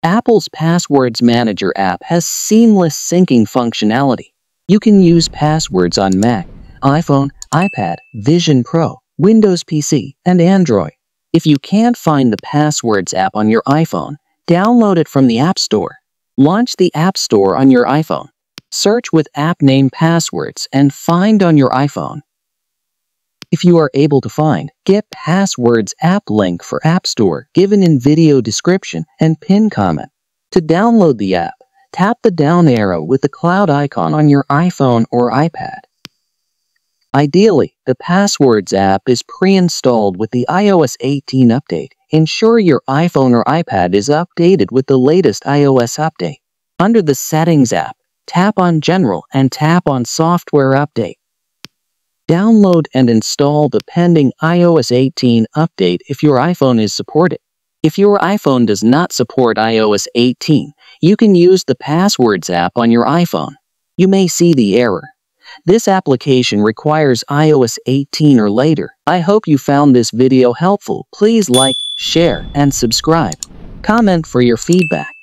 Apple's Passwords Manager app has seamless syncing functionality. You can use passwords on Mac, iPhone, iPad, Vision Pro, Windows PC, and Android. If you can't find the Passwords app on your iPhone, download it from the App Store. Launch the App Store on your iPhone. Search with app name Passwords and find on your iPhone. If you are able to find, get Passwords app link for App Store given in video description and pin comment. To download the app, tap the down arrow with the cloud icon on your iPhone or iPad. Ideally, the Passwords app is pre-installed with the iOS 18 update. Ensure your iPhone or iPad is updated with the latest iOS update. Under the Settings app, tap on General and tap on Software Update. Download and install the pending iOS 18 update if your iPhone is supported. If your iPhone does not support iOS 18, you can use the Passwords app on your iPhone. You may see the error. This application requires iOS 18 or later. I hope you found this video helpful. Please like, share, and subscribe. Comment for your feedback.